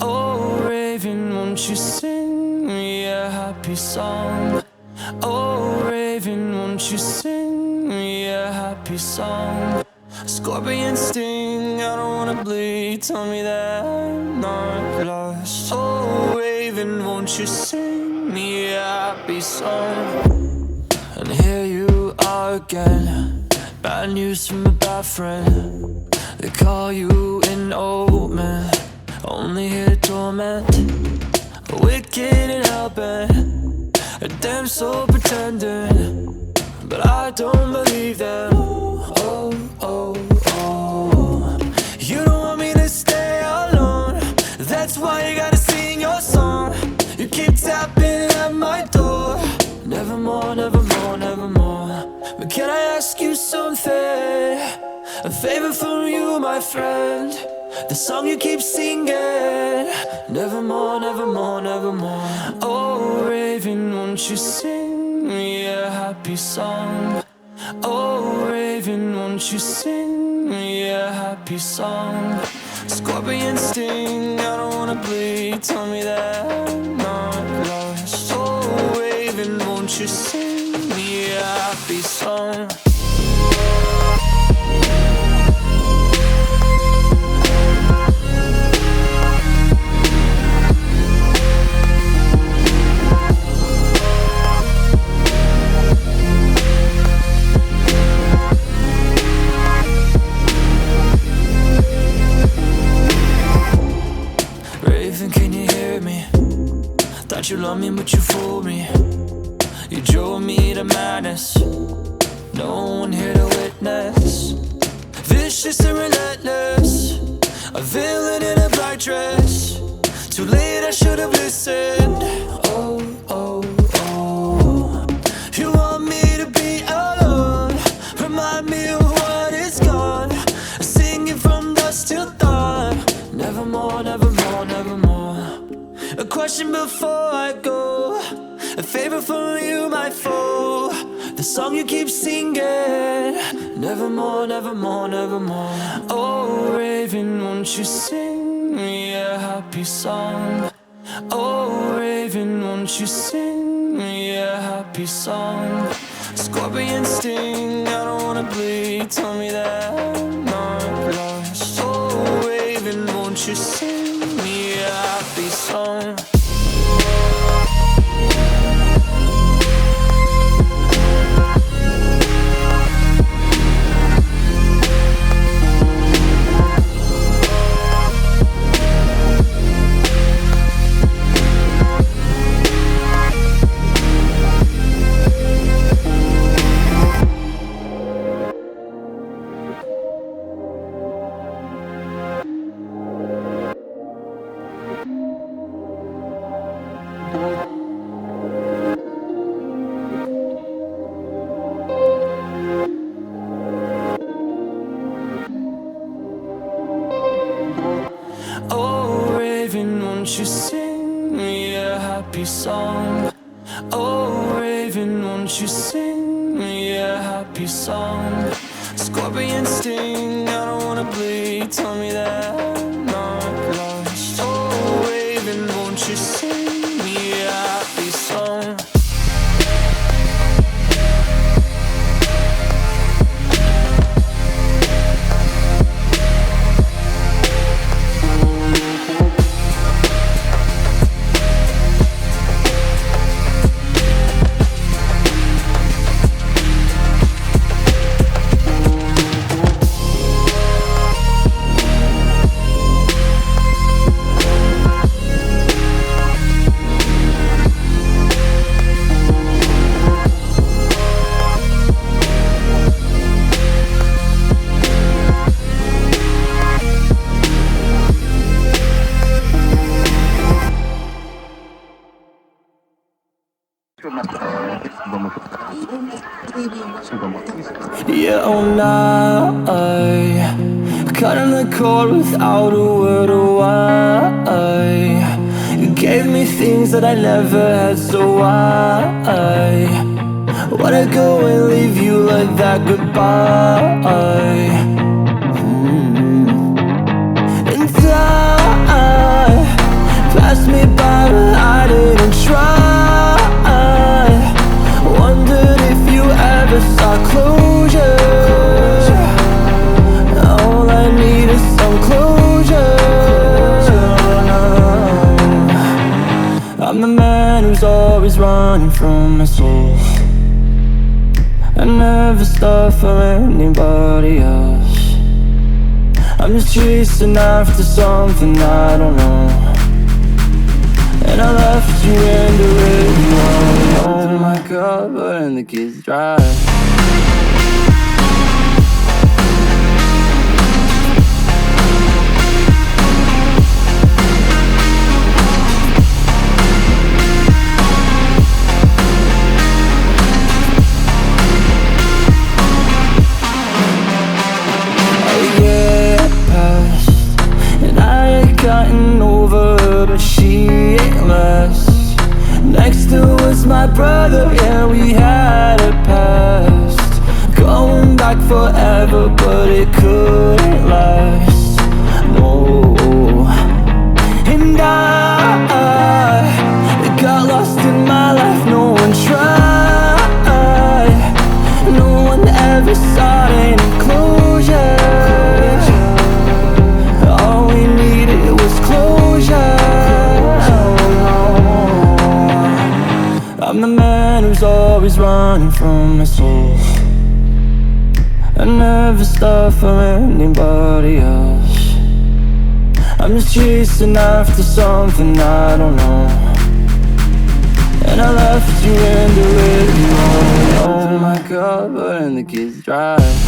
Oh, Raven, won't you sing me a happy song? Oh, Raven, won't you sing me a happy song? Scorpion sting, I don't wanna bleed. Tell me that I'm not lost. Oh, Raven, won't you sing me a happy song? And here you are again, bad news from a bad friend. They call you an old man, only here to torment. Wicked and hellbent, a damn soul pretending, but I don't believe them. Oh, oh, oh. You don't want me to stay alone, that's why you gotta sing your song. You keep tapping at my door. Nevermore, nevermore, nevermore. But can I ask you something? A favor from you, my friend. The song you keep singing. Nevermore, nevermore, nevermore. Oh, Raven, won't you sing me a happy song? Oh, Raven, won't you sing me a happy song? Scorpion sting, I don't wanna bleed. Tell me that I'm not lost. Oh, Raven, won't you sing me a happy song? Can you hear me? Thought you loved me, but you fooled me. You drove me to madness. No one here to witness. Vicious and relentless, a villain in a black dress. Too late, I should have listened. Oh, oh, oh. You want me to be alone? Remind me of what is gone. Singing from dusk till dawn. Nevermore, nevermore, nevermore. A question before I go, a favor from you, my foe. The song you keep singing. Nevermore, nevermore, nevermore. Oh, Raven, won't you sing me a happy song? Oh, Raven, won't you sing me a happy song? Scorpion sting, I don't wanna bleed. Tell me that I'm not lost. Oh, Raven, won't you sing me a happy song? Oh, Raven, won't you sing me a happy song? Oh, Raven, won't you sing me a happy song? Scorpion sting, I don't wanna bleed. Tell me that I'm not lost. Oh, Raven, won't you sing me a happy song? Yeah, oh now I cutting the cord without a word of why. You gave me things that I never had, so why would I go and leave you like that goodbye? And who's always running from my soul. I never stop for anybody else. I'm just chasing after something I don't know, and I left you in the radio. Open my cupboard and the kids drive. Gotten over her, but she ain't less. Next to us, my brother, yeah, we had a past. Going back forever, but it couldn't last. No. And I got lost in my life, no one tried. No one ever sought any closure. I'm the man who's always running from my soul. I never stop for anybody else. I'm just chasing after something I don't know, and I left you in the radio. Open my cupboard and the kids drive.